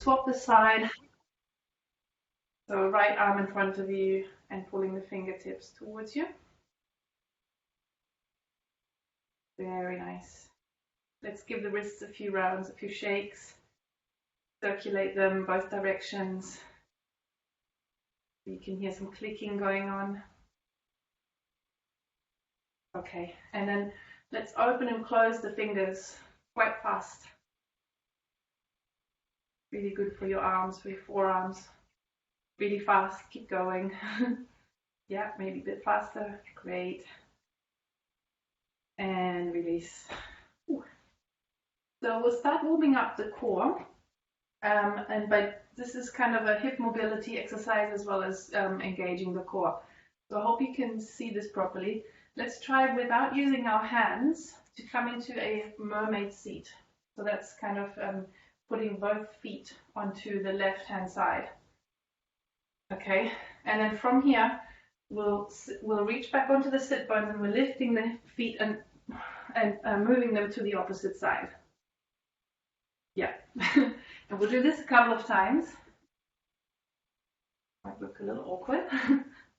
swap the side. So right arm in front of you and pulling the fingertips towards you. Very nice. Let's give the wrists a few rounds, a few shakes. Circulate them both directions. You can hear some clicking going on. Okay, and then let's open and close the fingers quite fast. Really good for your arms, for your forearms. Really fast, keep going. Yeah, maybe a bit faster. Great. And release. Ooh. So we'll start warming up the core. This is kind of a hip mobility exercise as well as engaging the core. So I hope you can see this properly. Let's try without using our hands to come into a mermaid seat. So that's kind of putting both feet onto the left hand side. Okay, and then from here we'll reach back onto the sit bones and we're lifting the feet and moving them to the opposite side. Yeah, and we'll do this a couple of times. Might look a little awkward,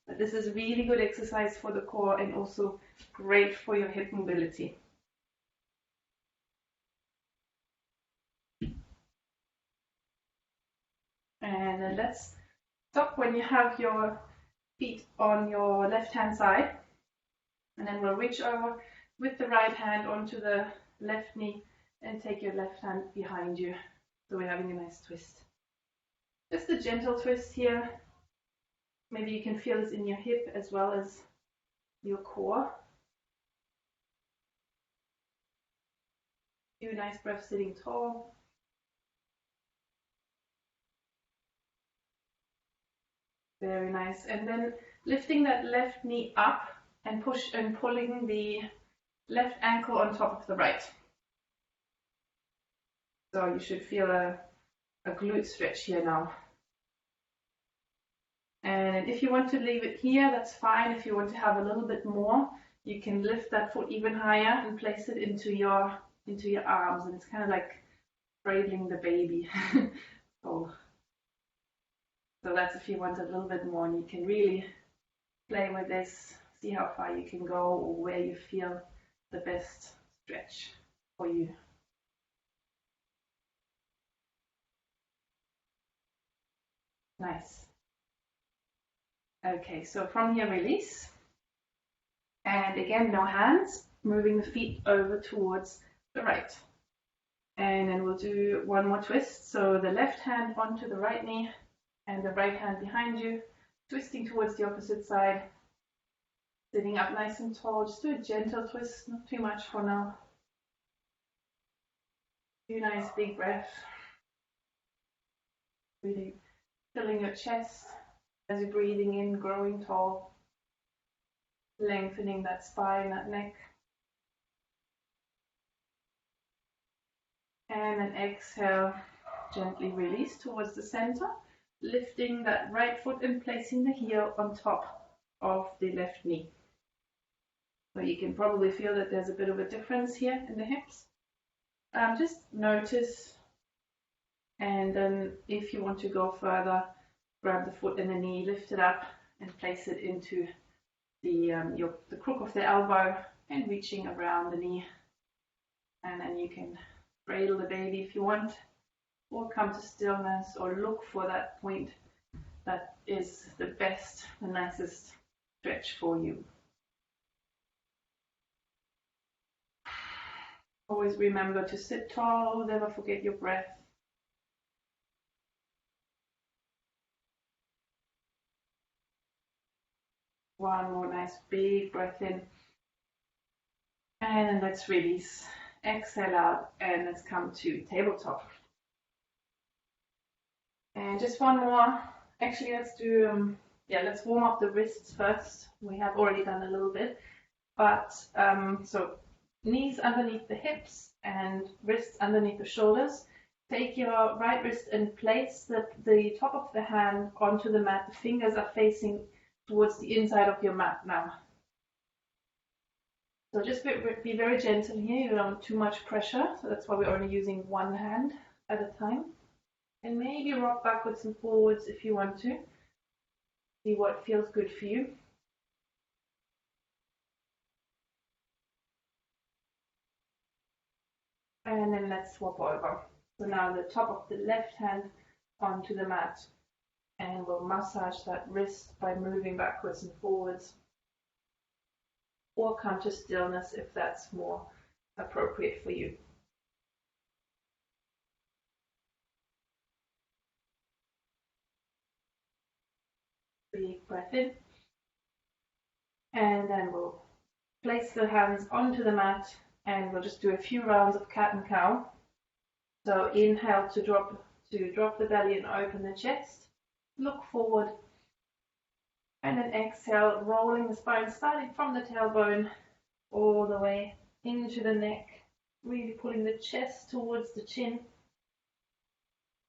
but this is really good exercise for the core and also great for your hip mobility. And then let's stop when you have your feet on your left hand side, and then we'll reach over with the right hand onto the left knee and take your left hand behind you. So we're having a nice twist. Just a gentle twist here. Maybe you can feel this in your hip as well as your core. Do a nice breath sitting tall. Very nice. And then lifting that left knee up and pulling the left ankle on top of the right. So you should feel a glute stretch here now. And if you want to leave it here, that's fine. If you want to have a little bit more, you can lift that foot even higher and place it into your arms. And it's kind of like cradling the baby. So that's if you want a little bit more, and you can really play with this, see how far you can go or where you feel the best stretch for you. Nice. Okay, so from here, release. And again, no hands, moving the feet over towards the right. And then we'll do one more twist. So the left hand onto the right knee and the right hand behind you, twisting towards the opposite side. Sitting up nice and tall, just do a gentle twist, not too much for now. Do a nice big breath. Really filling your chest as you're breathing in, growing tall, lengthening that spine, that neck. And then exhale, gently release towards the center, lifting that right foot and placing the heel on top of the left knee. So you can probably feel that there's a bit of a difference here in the hips. Just notice, and then if you want to go further, grab the foot and the knee, lift it up and place it into the crook of the elbow and reaching around the knee. And then you can cradle the baby if you want, or come to stillness, or look for that point that is the best, the nicest stretch for you. Always remember to sit tall, never forget your breath. One more nice big breath in. And let's release. Exhale out and let's come to tabletop. And just one more. Actually, let's do, let's warm up the wrists first. We have already done a little bit. But, so knees underneath the hips and wrists underneath the shoulders. Take your right wrist and place the top of the hand onto the mat. The fingers are facing towards the inside of your mat now. So just be very gentle here. You don't want too much pressure. So that's why we're only using one hand at a time. And maybe rock backwards and forwards if you want to. See what feels good for you. And then let's swap over. So now the top of the left hand onto the mat. And we'll massage that wrist by moving backwards and forwards. Or come to stillness if that's more appropriate for you. Big breath in. And then we'll place the hands onto the mat and we'll just do a few rounds of cat and cow. So inhale to drop the belly and open the chest. Look forward. And then exhale, rolling the spine, starting from the tailbone all the way into the neck. Really pulling the chest towards the chin.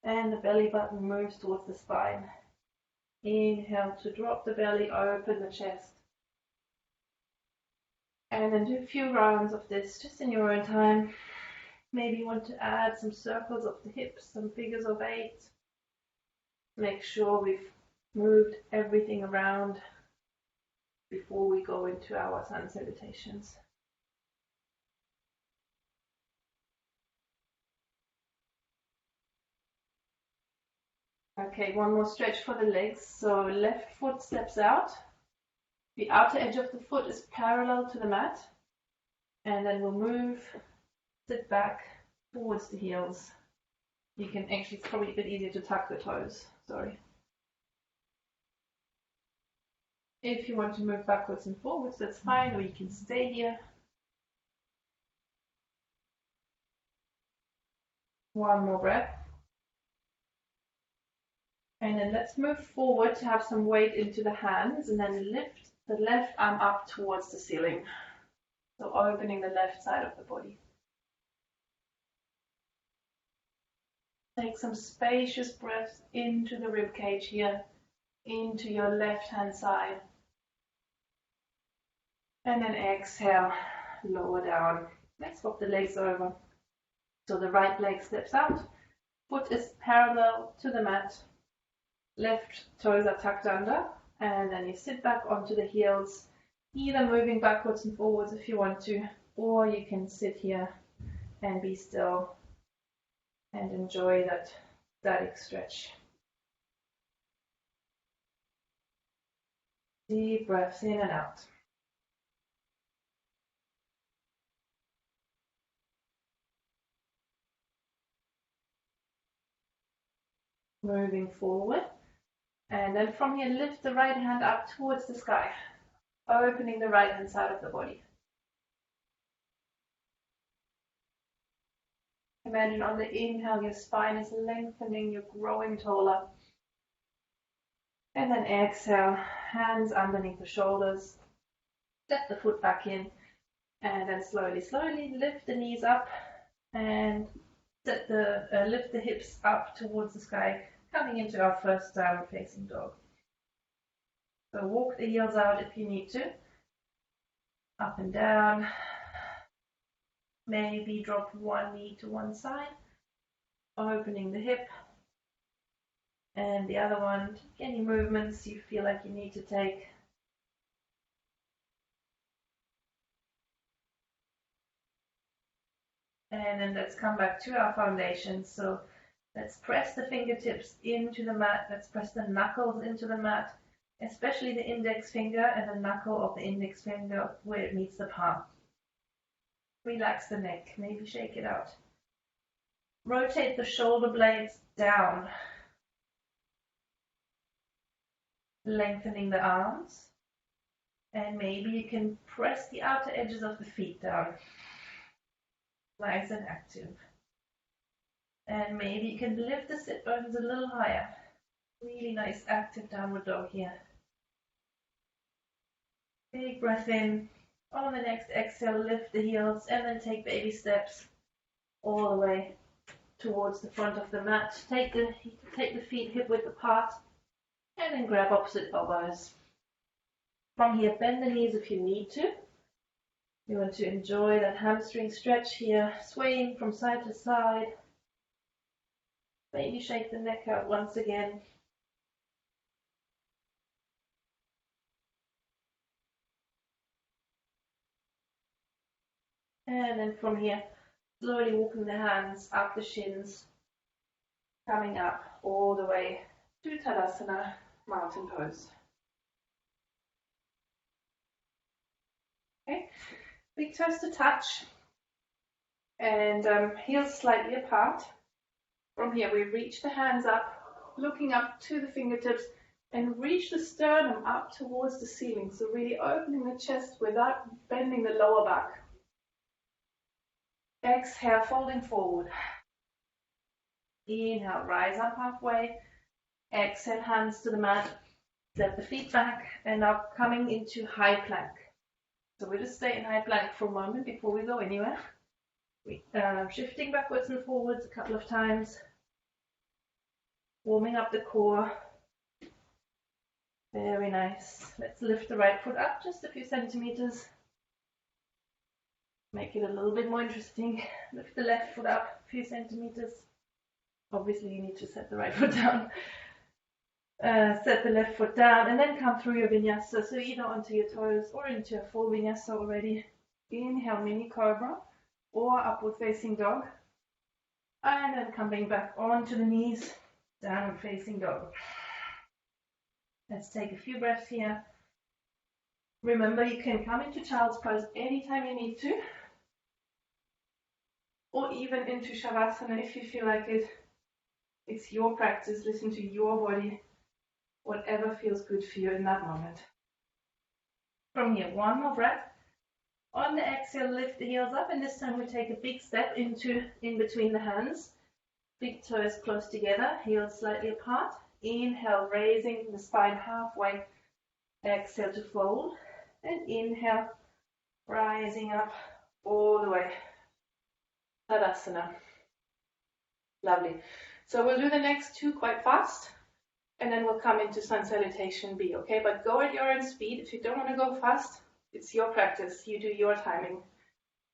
And the belly button moves towards the spine. Inhale to drop the belly, open the chest. And then do a few rounds of this just in your own time. Maybe you want to add some circles of the hips, some figures of 8. Make sure we've moved everything around before we go into our sun salutations. Okay, one more stretch for the legs. So left foot steps out. The outer edge of the foot is parallel to the mat. And then we'll move, sit back towards the heels. You can actually, it's probably a bit easier to tuck the toes, sorry. If you want to move backwards and forwards, that's fine, or you can stay here. One more breath. And then let's move forward to have some weight into the hands and then lift the left arm up towards the ceiling. So opening the left side of the body. Take some spacious breaths into the rib cage here, into your left hand side. And then exhale, lower down. Let's swap the legs over. So the right leg steps out, foot is parallel to the mat, left toes are tucked under, and then you sit back onto the heels, either moving backwards and forwards if you want to, or you can sit here and be still and enjoy that static stretch. Deep breaths in and out. Moving forward, and then from here lift the right hand up towards the sky, opening the right hand side of the body. Imagine on the inhale your spine is lengthening, you're growing taller. And then exhale, hands underneath the shoulders, step the foot back in, and then slowly lift the knees up and lift the hips up towards the sky, coming into our first downward facing dog. So walk the heels out if you need to, up and down. Maybe drop one knee to one side, opening the hip, and the other one, take any movements you feel like you need to take. And then let's come back to our foundation. So let's press the fingertips into the mat. Let's press the knuckles into the mat, especially the index finger and the knuckle of the index finger where it meets the palm. Relax the neck, maybe shake it out. Rotate the shoulder blades down, lengthening the arms. And maybe you can press the outer edges of the feet down. Nice and active. And maybe you can lift the sit bones a little higher. Really nice active downward dog here. Big breath in. On the next exhale, lift the heels and then take baby steps all the way towards the front of the mat. Take the feet hip width apart and then grab opposite elbows. From here, bend the knees if you need to. You want to enjoy that hamstring stretch here, swaying from side to side. Maybe shake the neck out once again. And then from here, slowly walking the hands up the shins, coming up all the way to Tadasana, mountain pose. Okay, big toes to touch, and heels slightly apart. From here, we reach the hands up, looking up to the fingertips, and reach the sternum up towards the ceiling. So really opening the chest without bending the lower back. Exhale, folding forward. Inhale, rise up halfway. Exhale, hands to the mat. Step the feet back, and now coming into high plank. So we'll just stay in high plank for a moment before we go anywhere. Shifting backwards and forwards a couple of times. Warming up the core. Very nice. Let's lift the right foot up just a few centimeters. Make it a little bit more interesting. Lift the left foot up a few centimeters. Obviously you need to set the right foot down. Set the left foot down and then come through your vinyasa. So either onto your toes or into a full vinyasa already. Inhale, mini cobra or upward facing dog. And then coming back onto the knees, downward facing dog. Let's take a few breaths here. Remember, you can come into child's pose anytime you need to, or even into shavasana if you feel like it. It's your practice. Listen to your body, whatever feels good for you in that moment. From here, one more breath. On the exhale, lift the heels up, and this time we take a big step into in between the hands. Big toes close together, heels slightly apart. Inhale, raising the spine halfway. Exhale to fold. And inhale, rising up all the way. Tadasana. Lovely. So we'll do the next two quite fast, and then we'll come into sun salutation B, okay? But go at your own speed. If you don't want to go fast, it's your practice. You do your timing.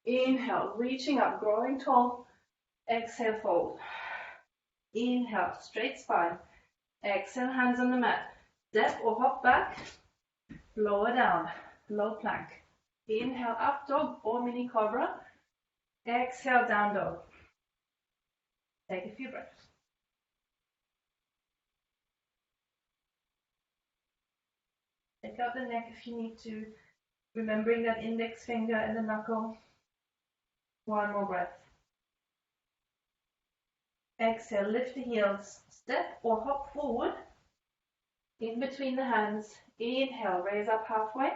Inhale, reaching up, growing tall. Exhale, fold. Inhale, straight spine. Exhale, hands on the mat. Step or hop back. Lower down, low plank. Inhale, up dog or mini cobra. Exhale, down dog. Take a few breaths. Take out the neck if you need to, remembering that index finger and the knuckle. One more breath. Exhale, lift the heels, step or hop forward, in between the hands. Inhale, raise up halfway.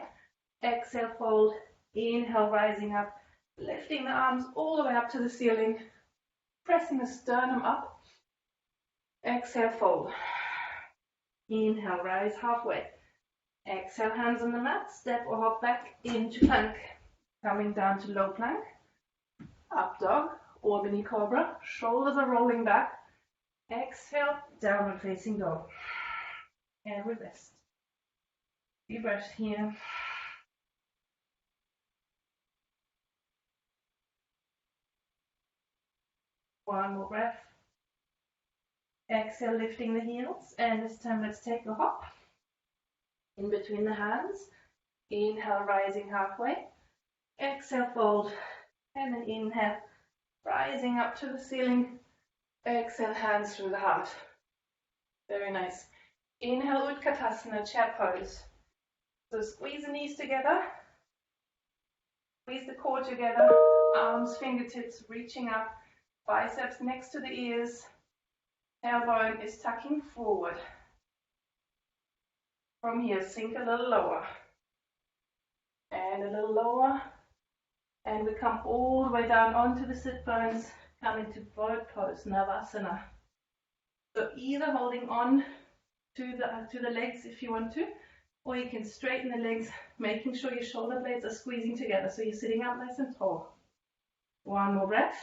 Exhale, fold. Inhale, rising up, lifting the arms all the way up to the ceiling, pressing the sternum up. Exhale, fold. Inhale, rise halfway. Exhale, hands on the mat, step or hop back into plank. Coming down to low plank, up dog or mini cobra. Shoulders are rolling back. Exhale, downward facing dog. And rest. Deep breath here. One more breath. Exhale, lifting the heels. And this time let's take a hop. In between the hands. Inhale, rising halfway. Exhale, fold. And then inhale, rising up to the ceiling. Exhale, hands through the heart. Very nice. Inhale, Utkatasana, chair pose. So squeeze the knees together. Squeeze the core together. Arms, fingertips reaching up. Biceps next to the ears. Tailbone is tucking forward. From here, sink a little lower. And a little lower. And we come all the way down onto the sit bones. Come into boat pose, Navasana. So either holding on to the legs if you want to, or you can straighten the legs, making sure your shoulder blades are squeezing together so you're sitting up nice and tall. One more breath.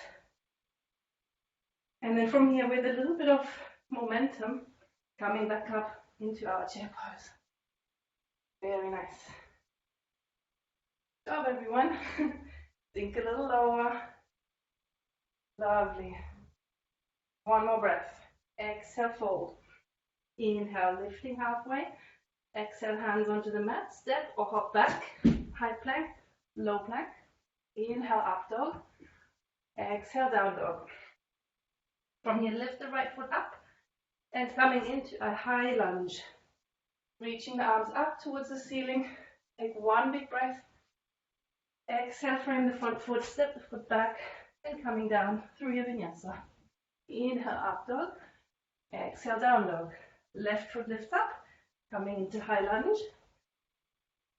And then from here, with a little bit of momentum, coming back up into our chair pose. Very nice. Good job, everyone. Sink a little lower. Lovely. One more breath. Exhale, fold. Inhale, lifting halfway. Exhale, hands onto the mat, step or hop back. High plank, low plank. Inhale, up dog. Exhale, down dog. From here, lift the right foot up and coming into a high lunge. Reaching the arms up towards the ceiling. Take one big breath. Exhale, frame the front foot, step the foot back, and coming down through your vinyasa. Inhale, up dog. Exhale, down dog. Left foot lifts up, coming into high lunge.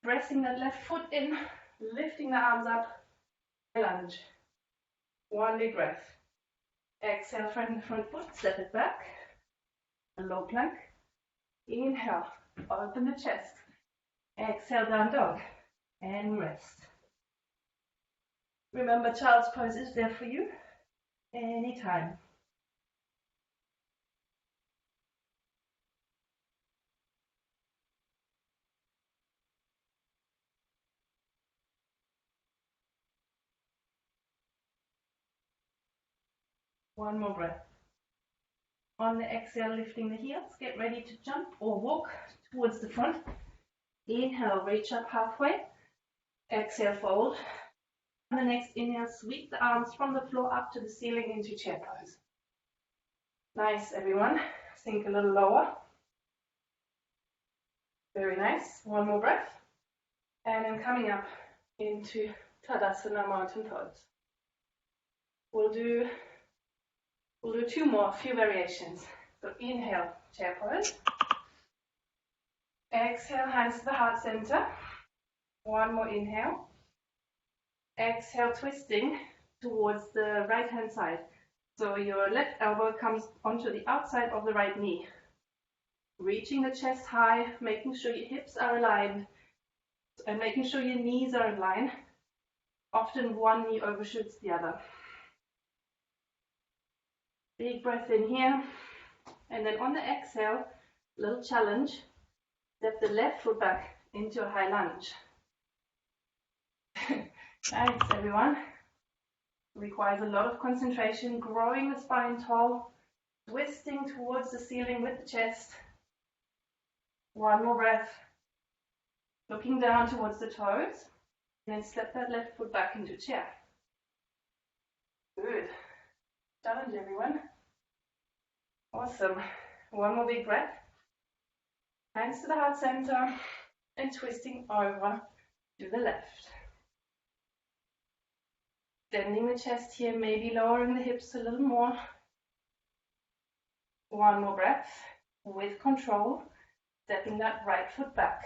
Pressing that left foot in, lifting the arms up, high lunge. One big breath. Exhale, frame the front foot, step it back. A low plank. Inhale, open the chest. Exhale, down dog. And rest. Remember, child's pose is there for you anytime. One more breath. On the exhale, lifting the heels, get ready to jump or walk towards the front. Inhale, reach up halfway. Exhale, fold. On the next inhale, sweep the arms from the floor up to the ceiling into chair pose. Nice, everyone. Sink a little lower. Very nice. One more breath. And then coming up into Tadasana, mountain pose. We'll do two more, a few variations. So inhale, chair pose. Exhale, hands to the heart center. One more inhale. Exhale, twisting towards the right hand side. So your left elbow comes onto the outside of the right knee. Reaching the chest high, making sure your hips are aligned and making sure your knees are in line. Often one knee overshoots the other. Big breath in here. And then on the exhale, little challenge. Step the left foot back into a high lunge. Thanks, everyone. Requires a lot of concentration, growing the spine tall, twisting towards the ceiling with the chest. One more breath. Looking down towards the toes, and then step that left foot back into chair. Good. Challenge, everyone. Awesome. One more big breath. Hands to the heart center, and twisting over to the left. Extending the chest here, maybe lowering the hips a little more. One more breath. With control, stepping that right foot back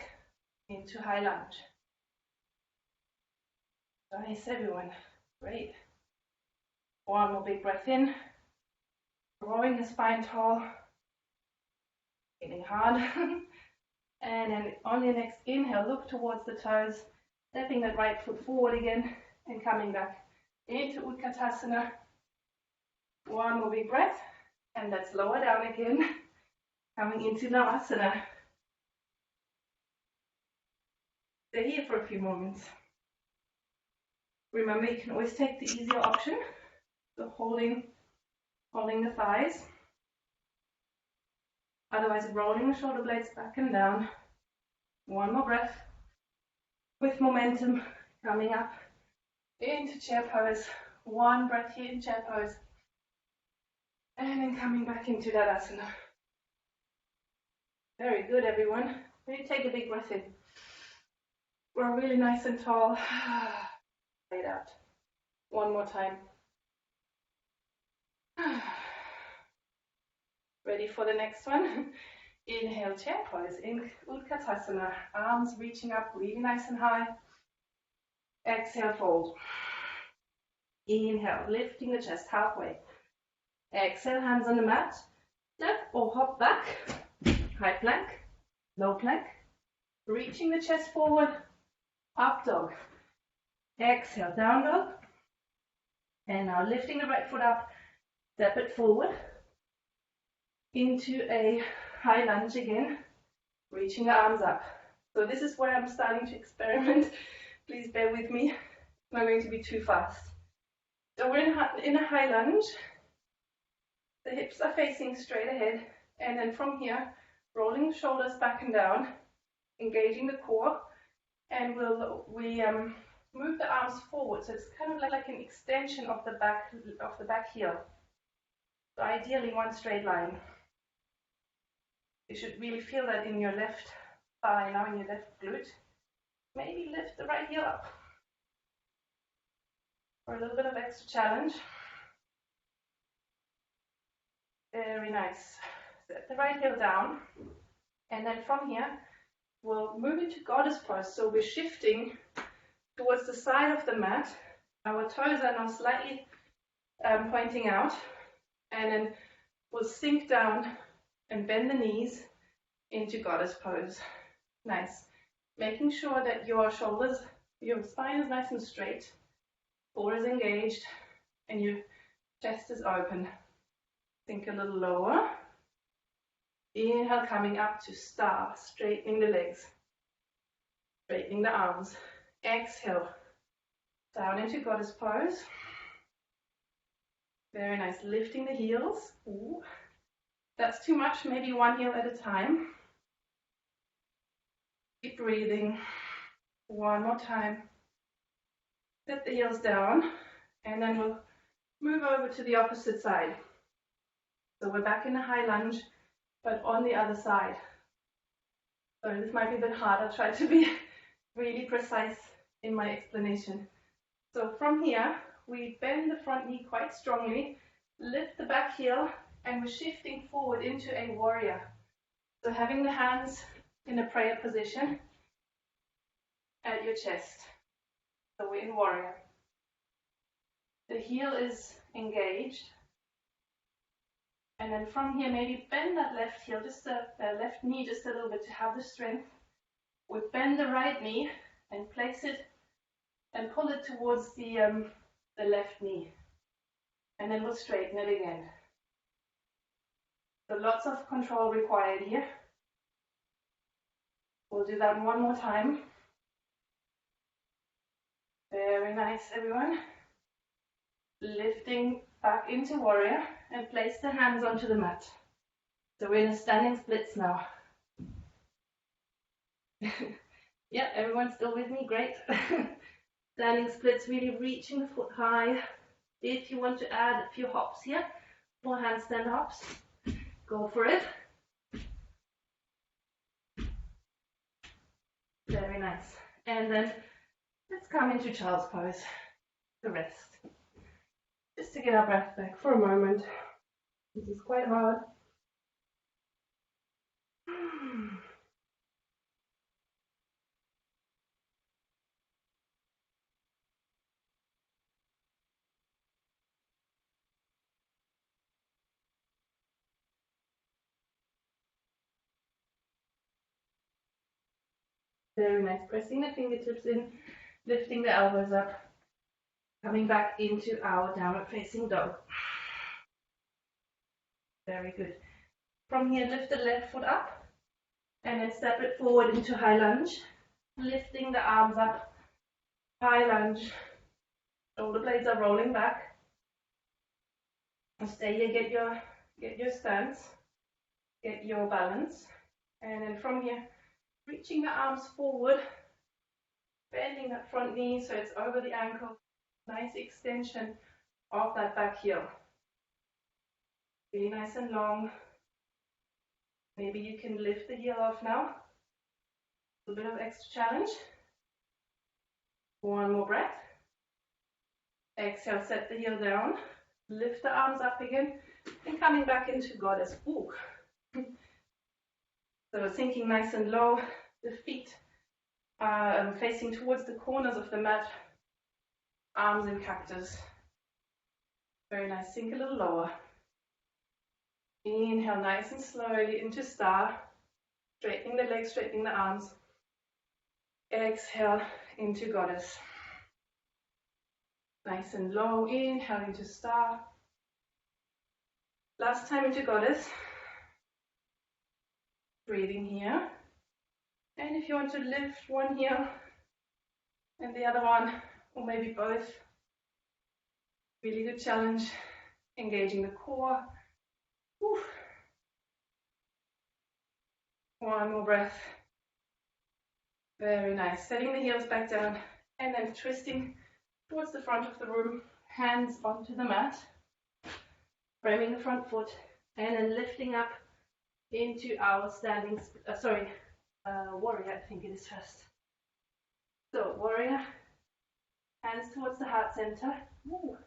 into high lunge. Nice, everyone. Great. One more big breath in. Growing the spine tall. Hitting hard. And then on your next inhale, look towards the toes. Stepping that right foot forward again and coming back into Utkatasana. One more big breath. And let's lower down again. Coming into Namaste. Stay here for a few moments. Remember, you can always take the easier option. So holding the thighs. Otherwise, rolling the shoulder blades back and down. One more breath. With momentum, coming up into chair pose. One breath here in chair pose. And then coming back into Tadasana. Very good, everyone. Maybe take a big breath in. Grow really nice and tall. Lay it out. One more time. Ready for the next one? Inhale, chair pose in Utkatasana. Arms reaching up really nice and high. Exhale, fold. Inhale, lifting the chest halfway. Exhale, hands on the mat. Step or hop back. High plank, low plank. Reaching the chest forward. Up dog. Exhale, down dog. And now lifting the right foot up. Step it forward. Into a high lunge again. Reaching the arms up. So this is where I'm starting to experiment. Please bear with me. I'm not going to be too fast. So we're in a high lunge. The hips are facing straight ahead, and then from here, rolling the shoulders back and down, engaging the core, and we move the arms forward, so it's kind of like an extension of the back heel. So ideally, one straight line. You should really feel that in your left thigh, now in your left glute. Maybe lift the right heel up for a little bit of extra challenge. Very nice. Set the right heel down, and then from here, we'll move into goddess pose. So we're shifting towards the side of the mat. Our toes are now slightly pointing out, and then we'll sink down and bend the knees into goddess pose. Nice. Making sure that your shoulders, your spine is nice and straight, core is engaged, and your chest is open. Sink a little lower. Inhale, coming up to star, straightening the legs, straightening the arms. Exhale, down into goddess pose. Very nice, lifting the heels. Ooh. That's too much, maybe one heel at a time. Keep breathing. One more time. Set the heels down, and then we'll move over to the opposite side. So we're back in a high lunge, but on the other side. So this might be a bit hard. I'll try to be really precise in my explanation. So from here, we bend the front knee quite strongly, lift the back heel, and we're shifting forward into a warrior. So having the hands in a prayer position at your chest. So we're in warrior. The heel is engaged. And then from here, maybe bend that left heel, left knee just a little bit to have the strength. We bend the right knee and place it and pull it towards the left knee. And then we'll straighten it again. So lots of control required here. We'll do that one more time. Very nice, everyone. Lifting back into warrior and place the hands onto the mat. So we're in a standing splits now. Yeah, everyone's still with me, great. Standing splits, really reaching the foot high. If you want to add a few hops here, more handstand hops, go for it. Very nice. And then let's come into child's pose, the rest. Just to get our breath back for a moment. This is quite hard. Very nice. Pressing the fingertips in, lifting the elbows up, coming back into our downward facing dog. Very good. From here, lift the left foot up and then step it forward into high lunge, lifting the arms up, high lunge. Shoulder blades are rolling back. Stay here, get your stance, get your balance, and then from here, reaching the arms forward, bending that front knee so it's over the ankle. Nice extension of that back heel. Really nice and long. Maybe you can lift the heel off now. A little bit of extra challenge. One more breath. Exhale, set the heel down. Lift the arms up again and coming back into goddess. Ooh. So sinking nice and low. The feet are facing towards the corners of the mat. Arms in cactus. Very nice. Sink a little lower. Inhale nice and slowly into star. Straightening the legs, straightening the arms. Exhale into goddess. Nice and low. Inhale into star. Last time into goddess. Breathing here. And if you want to lift one heel and the other one, or maybe both, really good challenge. Engaging the core, Whew. One more breath. Very nice. Setting the heels back down and then twisting towards the front of the room, hands onto the mat, framing the front foot, and then lifting up into our standing, warrior, I think it is first. So warrior, hands towards the heart center. Ooh.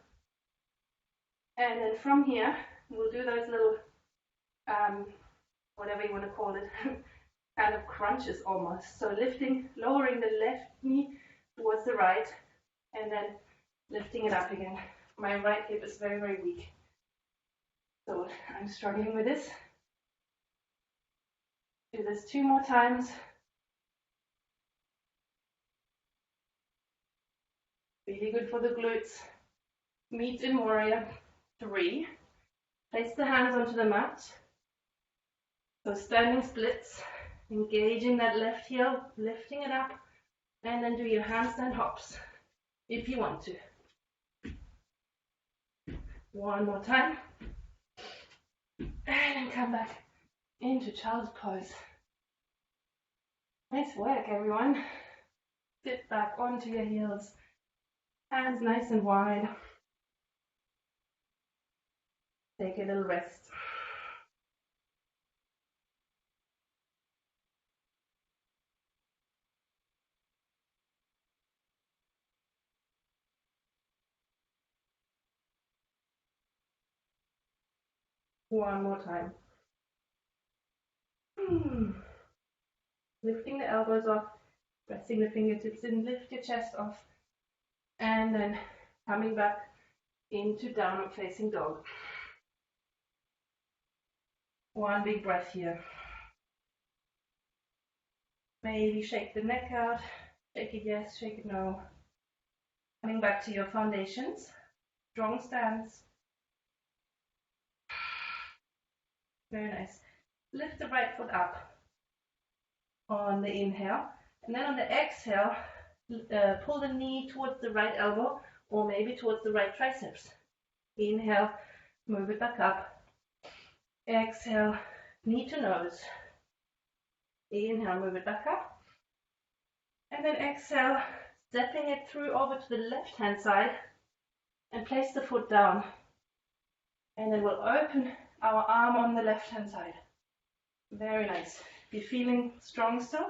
And then from here, we'll do those little, whatever you want to call it, kind of crunches almost. So lowering the left knee towards the right, and then lifting it up again. My right hip is very, very weak. So I'm struggling with this. Do this 2 more times. Really good for the glutes. Meet in warrior 3. Place the hands onto the mat. So standing splits, engaging that left heel, lifting it up, and then do your handstand hops if you want to. One more time. And then come back into child's pose. Nice work, everyone. Sit back onto your heels. Hands nice and wide. Take a little rest. One more time. Lifting the elbows off, pressing the fingertips in, lift your chest off, and then coming back into downward facing dog. One big breath here. Maybe shake the neck out, shake it yes, shake it no. Coming back to your foundations, strong stance. Very nice. Lift the right foot up on the inhale, and then on the exhale, pull the knee towards the right elbow or maybe towards the right triceps. Inhale, move it back up. Exhale, knee to nose. Inhale, move it back up. And then exhale, stepping it through over to the left hand side and place the foot down. And then we'll open our arm on the left hand side. Very nice. If you're feeling strong still,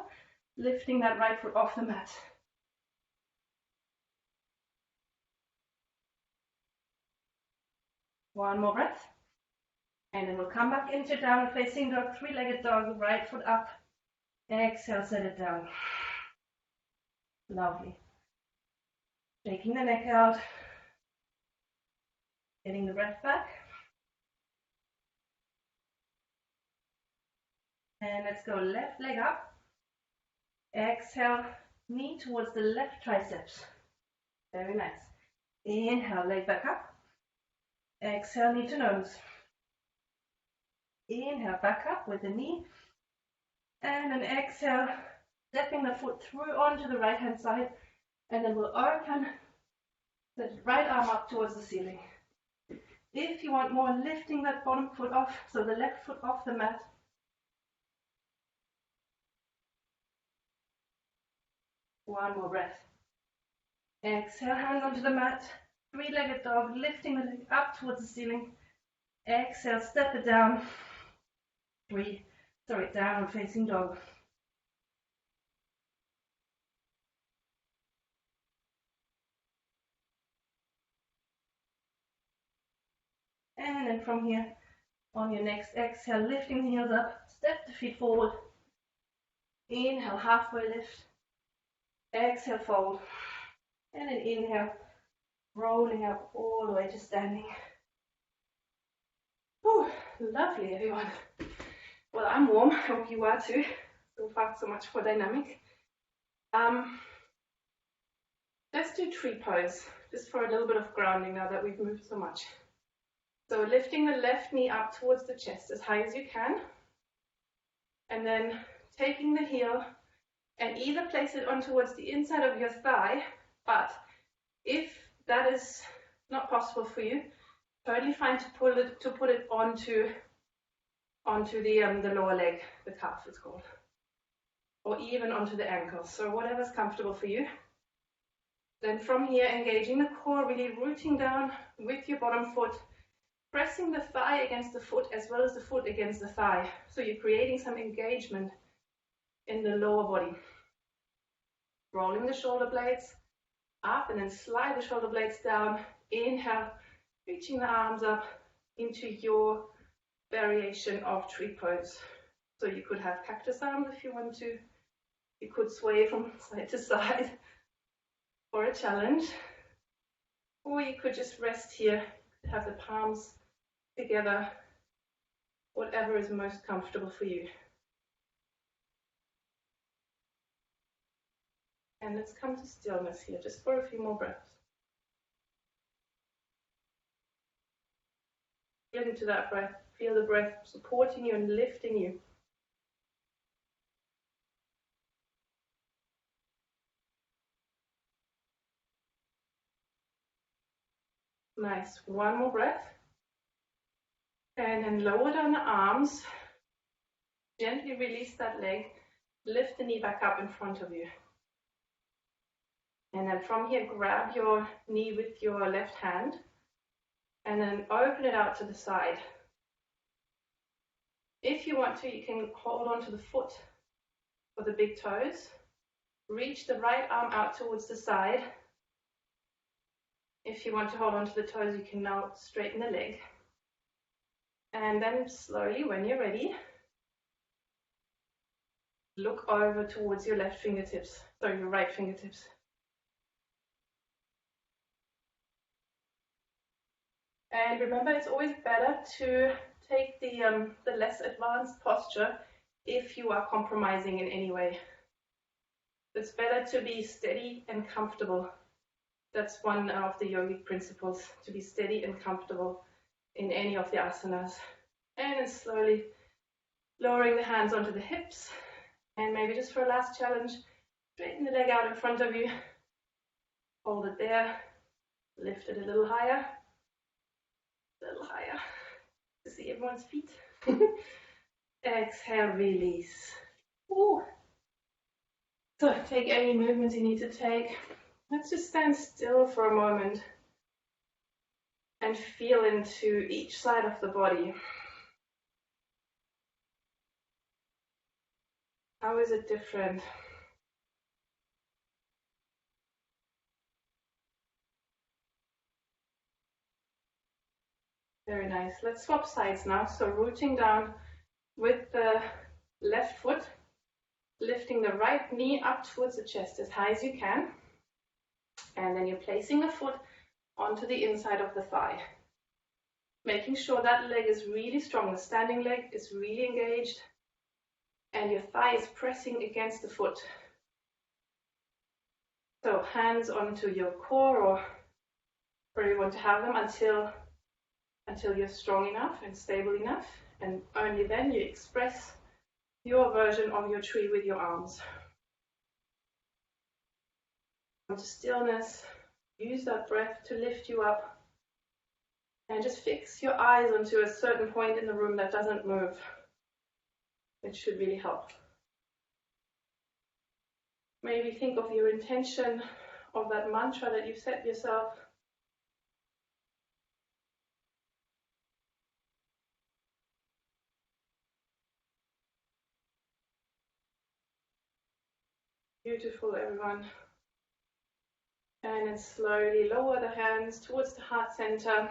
lifting that right foot off the mat. One more breath. And then we'll come back into downward facing dog, 3-legged dog, right foot up. Exhale, set it down. Lovely. Shaking the neck out. Getting the breath back. And let's go left leg up. Exhale, knee towards the left triceps. Very nice. Inhale, leg back up. Exhale, knee to nose. Inhale, back up with the knee. And then exhale, stepping the foot through onto the right hand side. And then we'll open the right arm up towards the ceiling. If you want more, lifting that bottom foot off, so the left foot off the mat. One more breath. Exhale, hands onto the mat. 3-legged dog, lifting the leg up towards the ceiling. Exhale, step it down. Downward facing dog. And then from here, on your next exhale, lifting the heels up, step the feet forward. Inhale, halfway lift. Exhale, fold. And then inhale, rolling up all the way to standing. Whew, lovely, everyone. Well, I'm warm. I hope you are too. So far, so much for dynamic. Let's do tree pose, just for a little bit of grounding now that we've moved so much. So lifting the left knee up towards the chest as high as you can. And then taking the heel and either place it on towards the inside of your thigh, but if that is not possible for you, totally fine to put it onto onto the lower leg, the calf it's called, or even onto the ankles. So whatever's comfortable for you. Then from here, engaging the core, really rooting down with your bottom foot, pressing the thigh against the foot as well as the foot against the thigh. So you're creating some engagement in the lower body. Rolling the shoulder blades up and then slide the shoulder blades down. Inhale, reaching the arms up into your variation of tree pose. So you could have cactus arms if you want to. You could sway from side to side for a challenge. Or you could just rest here, have the palms together, whatever is most comfortable for you. And let's come to stillness here, just for a few more breaths. Feel into that breath, feel the breath supporting you and lifting you. Nice, one more breath. And then lower down the arms, gently release that leg, lift the knee back up in front of you. And then from here, grab your knee with your left hand and then open it out to the side. If you want to, you can hold on to the foot for the big toes. Reach the right arm out towards the side. If you want to hold on to the toes, you can now straighten the leg. And then slowly, when you're ready, look over towards your left fingertips, sorry, your right fingertips. And remember, it's always better to take the less advanced posture if you are compromising in any way. It's better to be steady and comfortable. That's one of the yogic principles, to be steady and comfortable in any of the asanas. And then slowly lowering the hands onto the hips. And maybe just for a last challenge, straighten the leg out in front of you. Hold it there. Lift it a little higher. A little higher to see everyone's feet. Exhale, release. Ooh. So take any movements you need to take. Let's just stand still for a moment and feel into each side of the body. How is it different? Very nice. Let's swap sides now. So rooting down with the left foot, lifting the right knee up towards the chest as high as you can. And then you're placing the foot onto the inside of the thigh. Making sure that leg is really strong. The standing leg is really engaged. And your thigh is pressing against the foot. So hands onto your core or where you want to have them until you're strong enough and stable enough, and only then you express your version of your tree with your arms. Come to stillness, use that breath to lift you up, and just fix your eyes onto a certain point in the room that doesn't move. It should really help. Maybe think of your intention of that mantra that you've set yourself. Beautiful, everyone. And then slowly lower the hands towards the heart center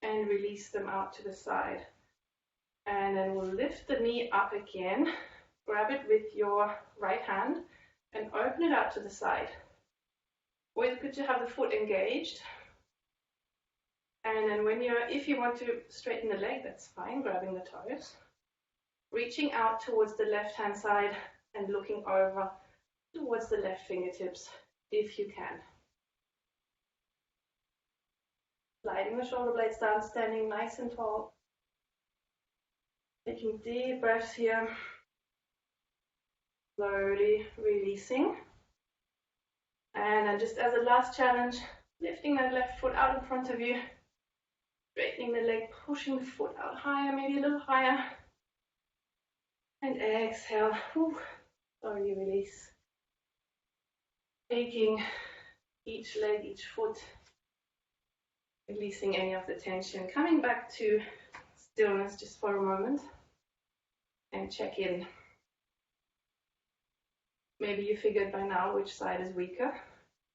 and release them out to the side. And then we'll lift the knee up again, grab it with your right hand and open it out to the side. Always good to have the foot engaged. And then if you want to straighten the leg, that's fine, grabbing the toes. Reaching out towards the left hand side and looking over towards the left fingertips if you can. Sliding the shoulder blades down, standing nice and tall. Taking deep breaths here. Slowly releasing. And then just as a last challenge, lifting that left foot out in front of you Straightening the leg, pushing the foot out higher, maybe a little higher. And exhale. Whew. Slowly release. Taking each leg, each foot, releasing any of the tension. Coming back to stillness just for a moment and check in. Maybe you figured by now which side is weaker,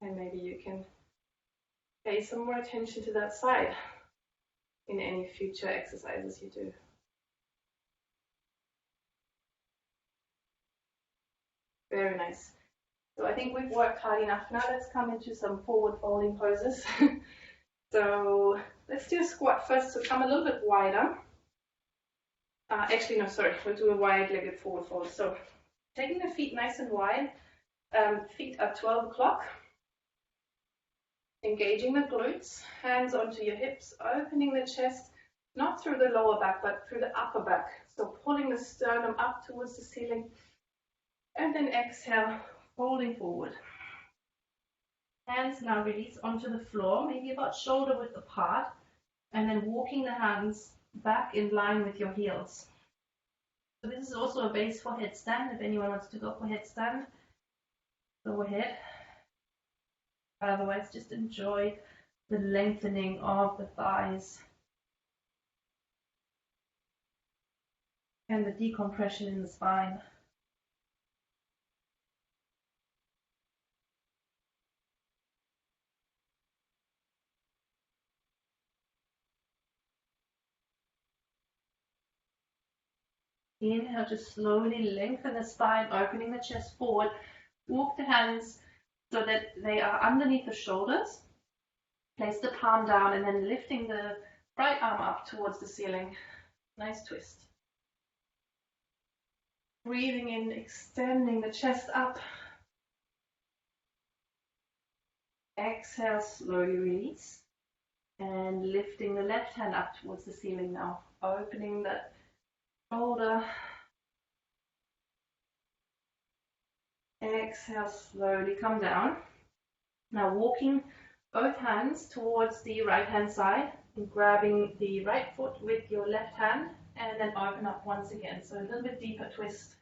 and maybe you can pay some more attention to that side in any future exercises you do. Very nice. So I think we've worked hard enough. Now let's come into some forward folding poses. So let's do a squat first. So come a little bit wider. Actually, no, sorry. We'll do a wide-legged forward fold. So taking the feet nice and wide. Feet at 12 o'clock. Engaging the glutes. Hands onto your hips. Opening the chest. Not through the lower back, but through the upper back. So pulling the sternum up towards the ceiling. And then exhale, folding forward. Hands now release onto the floor, maybe about shoulder width apart, and then walking the hands back in line with your heels. So this is also a base for headstand. If anyone wants to go for headstand, go ahead. Otherwise, just enjoy the lengthening of the thighs and the decompression in the spine. Inhale, just slowly lengthen the spine, opening the chest forward. Walk the hands so that they are underneath the shoulders. Place the palm down and then lifting the right arm up towards the ceiling. Nice twist. Breathing in, extending the chest up. Exhale, slowly release. And lifting the left hand up towards the ceiling now. Opening that shoulder. Exhale, slowly come down. Now walking both hands towards the right hand side and grabbing the right foot with your left hand and then open up once again. So a little bit deeper twist.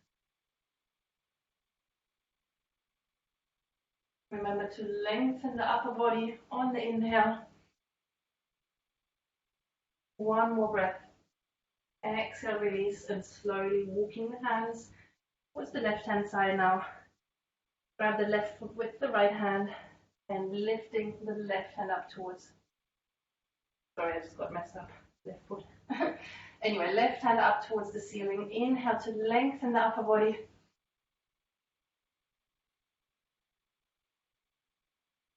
Remember to lengthen the upper body on the inhale. One more breath. Exhale, release, and slowly walking the hands towards the left hand side now. Grab the left foot with the right hand and lifting the left hand up towards. Sorry, I just got messed up. Left foot. Anyway, left hand up towards the ceiling. Inhale to lengthen the upper body.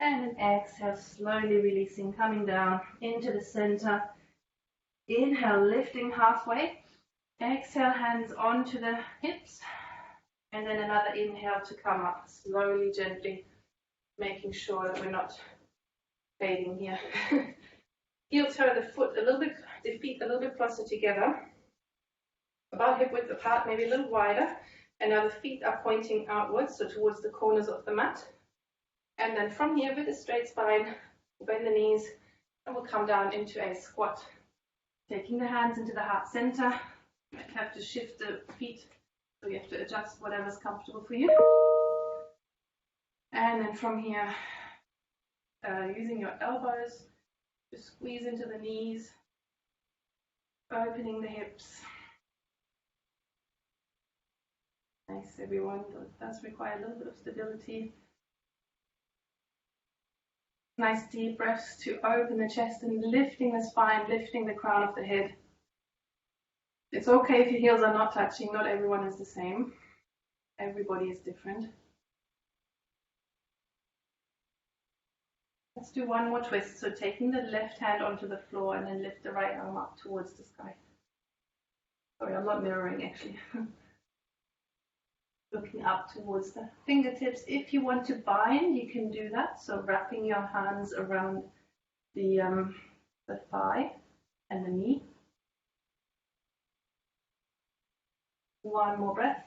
And then exhale, slowly releasing, coming down into the center. Inhale, lifting halfway. Exhale, hands onto the hips. And then another inhale to come up, slowly, gently, making sure that we're not fading here. Heel toe the foot a little bit, the feet a little bit closer together. About hip width apart, maybe a little wider. And now the feet are pointing outwards, so towards the corners of the mat. And then from here, with a straight spine, bend the knees, and we'll come down into a squat. Taking the hands into the heart center. You might have to shift the feet, so you have to adjust whatever's comfortable for you. And then from here, using your elbows to squeeze into the knees, opening the hips. Nice, everyone. It does require a little bit of stability. Nice deep breaths to open the chest and lifting the spine, lifting the crown of the head. It's okay if your heels are not touching. Not everyone is the same. Everybody is different. Let's do one more twist. So taking the left hand onto the floor and then lift the right arm up towards the sky. Sorry, I'm not mirroring actually. Looking up towards the fingertips. If you want to bind, you can do that. So wrapping your hands around the thigh and the knee. One more breath.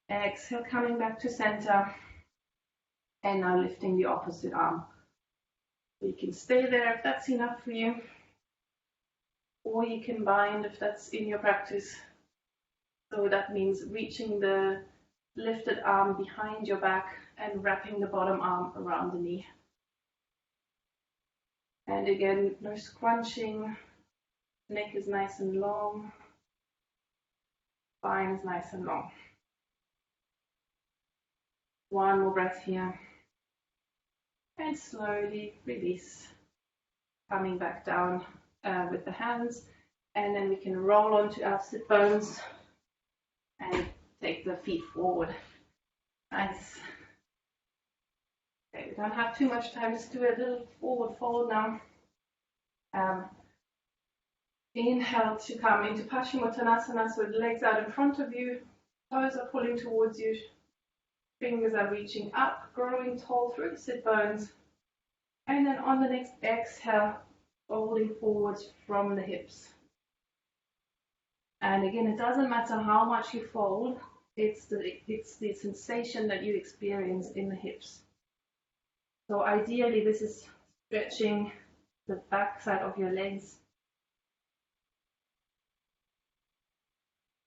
Exhale, coming back to center. And now lifting the opposite arm. You can stay there if that's enough for you. or you can bind if that's in your practice. So that means reaching the lifted arm behind your back and wrapping the bottom arm around the knee. And again, no scrunching, neck is nice and long, spine is nice and long. One more breath here. And slowly release, coming back down with the hands. And then we can roll onto our sit bones and take the feet forward. Nice. Okay, we don't have too much time, just do a little forward fold now. Inhale to come into Paschimottanasana, so the legs out in front of you, toes are pulling towards you, fingers are reaching up, growing tall through the sit bones. And then on the next exhale, folding forwards from the hips. And again, it doesn't matter how much you fold, it's the sensation that you experience in the hips. So ideally, this is stretching the back side of your legs.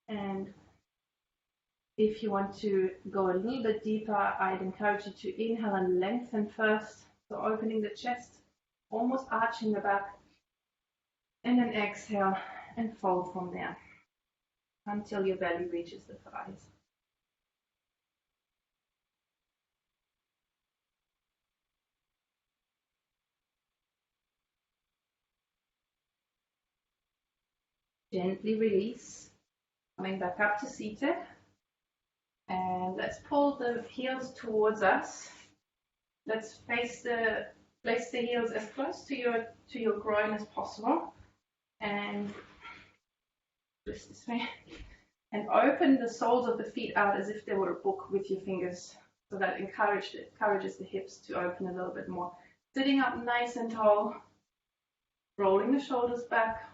And if you want to go a little bit deeper, I'd encourage you to inhale and lengthen first. So opening the chest, almost arching the back. And then exhale and fold from there until your belly reaches the thighs. Gently release, coming back up to seated. And let's pull the heels towards us. Let's place the heels as close to your groin as possible. And twist this way. And open the soles of the feet out as if they were a book with your fingers. So that encourages the hips to open a little bit more. Sitting up nice and tall. Rolling the shoulders back.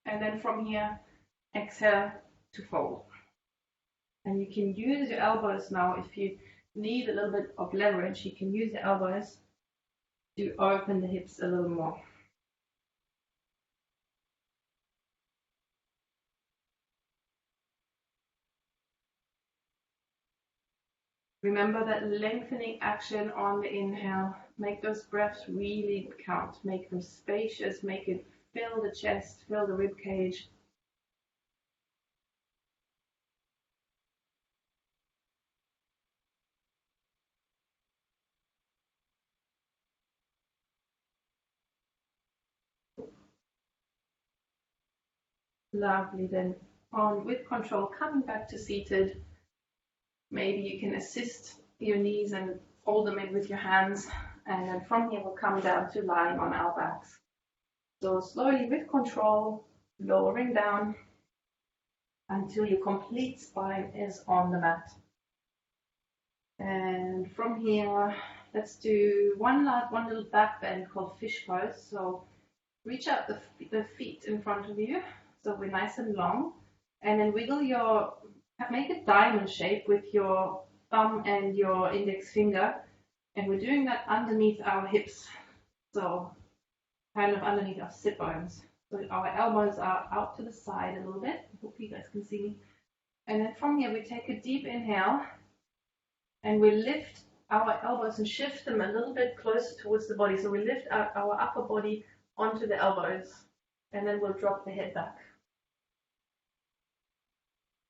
And then from here, exhale to fold. And you can use your elbows now. If you need a little bit of leverage, you can use your elbows to open the hips a little more. Remember that lengthening action on the inhale. Make those breaths really count. Make them spacious. Make it fill the chest, fill the rib cage. Lovely. Then on with control, coming back to seated. Maybe you can assist your knees and fold them in with your hands. And then from here we'll come down to lying on our backs. So slowly with control, lowering down until your complete spine is on the mat. And from here, let's do one little back bend called fish pose. So reach out the feet in front of you. So we're nice and long. And then make a diamond shape with your thumb and your index finger. And we're doing that underneath our hips. So kind of underneath our sit bones. So our elbows are out to the side a little bit. I hope you guys can see me. And then from here we take a deep inhale and we lift our elbows and shift them a little bit closer towards the body. So we lift our upper body onto the elbows and then we'll drop the head back.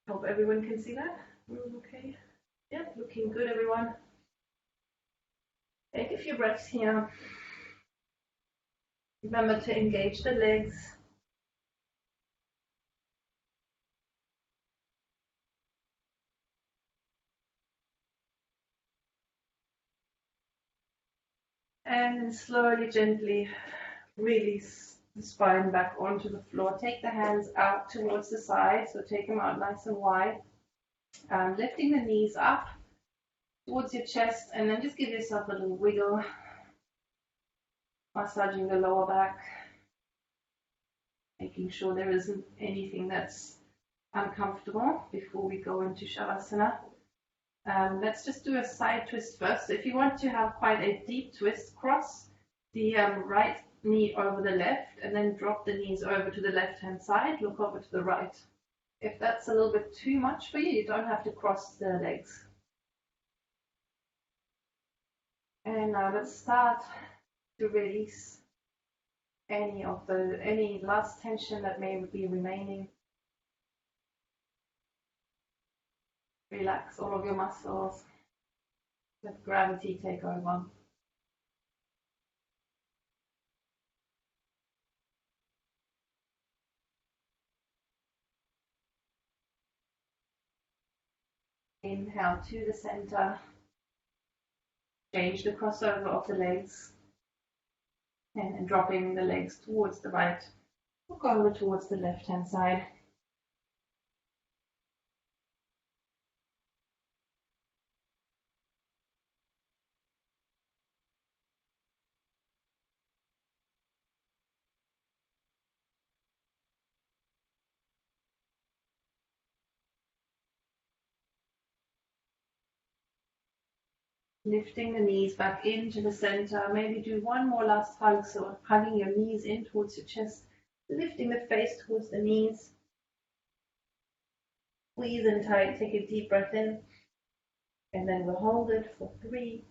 Hope everyone can see that. Okay. Yeah, looking good, everyone. Take a few breaths here. Remember to engage the legs. And then slowly, gently release the spine back onto the floor. Take the hands out towards the side, so take them out nice and wide. Lifting the knees up towards your chest, and then just give yourself a little wiggle. Massaging the lower back. Making sure there isn't anything that's uncomfortable before we go into Shavasana. Let's just do a side twist first. So if you want to have quite a deep twist, cross the right knee over the left, and then drop the knees over to the left hand side, look over to the right. If that's a little bit too much for you, you don't have to cross the legs. And now let's start to release any last tension that may be remaining. Relax all of your muscles. Let gravity take over. Inhale to the center. Change the crossover of the legs. And then dropping the legs towards the right. Look over towards the left hand side. Lifting the knees back into the center. Maybe do one more last hug, so hugging your knees in towards your chest. Lifting the face towards the knees. Squeeze in tight. Take a deep breath in. And then we'll hold it for 3,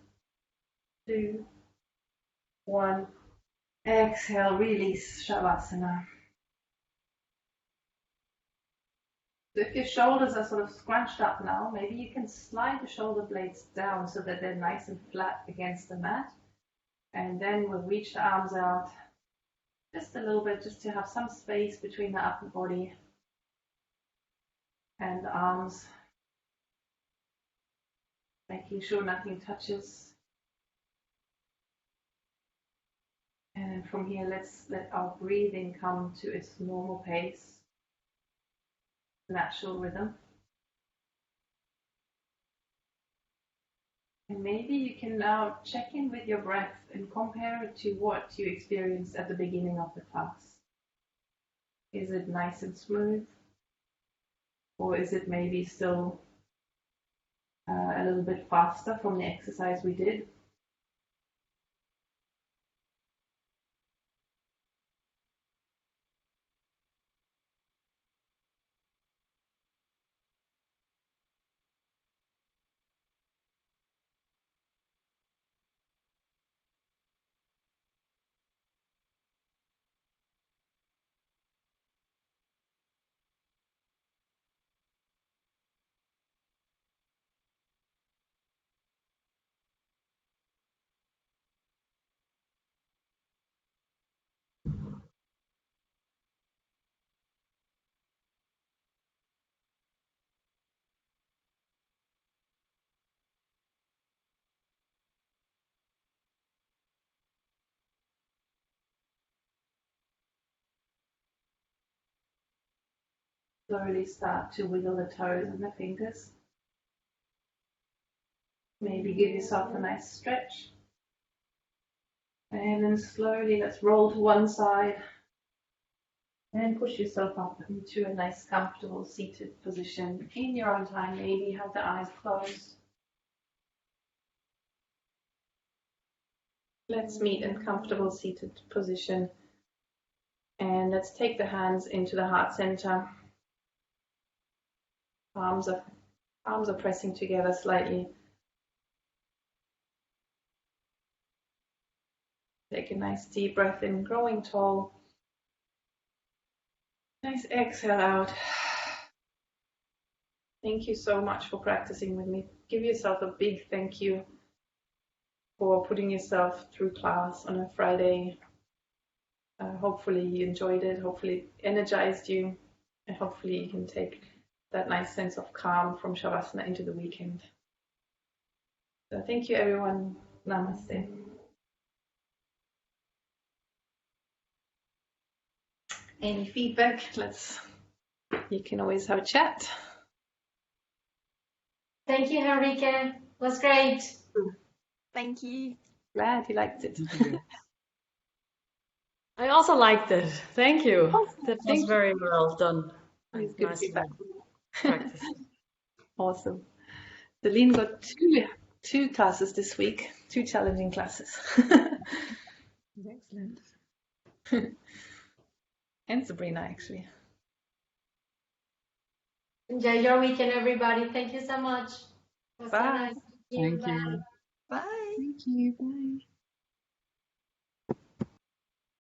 2, 1. Exhale, release, Shavasana. So if your shoulders are sort of scrunched up now, maybe you can slide the shoulder blades down so that they're nice and flat against the mat. And then we'll reach the arms out just a little bit, just to have some space between the upper body and the arms. Making sure nothing touches. And then from here, let's let our breathing come to its normal pace. Natural rhythm. And maybe you can now check in with your breath and compare it to what you experienced at the beginning of the class. Is it nice and smooth? Or is it maybe still a little bit faster from the exercise we did? Slowly start to wiggle the toes and the fingers. Maybe give yourself a nice stretch. And then slowly let's roll to one side. And push yourself up into a nice comfortable seated position in your own time. Maybe have the eyes closed. Let's meet in comfortable seated position. And let's take the hands into the heart center. Arms are pressing together slightly. Take a nice deep breath in, growing tall. Nice exhale out. Thank you so much for practicing with me. Give yourself a big thank you for putting yourself through class on a Friday. Hopefully you enjoyed it. Hopefully it energized you. And hopefully you can take that nice sense of calm from Shavasana into the weekend. So thank you everyone. Namaste. Any feedback? You can always have a chat. Thank you, Henrike. It was great. Thank you. Glad you liked it. I also liked it. Thank you. Awesome. That was very well done. It's good Nice feedback. practice. Awesome. Celine got two classes this week, 2 challenging classes. Excellent. And Sabrina, actually. Enjoy your weekend, everybody. Thank you so much. It was so Bye. nice to meet you. Thank you. Bye. Bye. Thank you. Bye.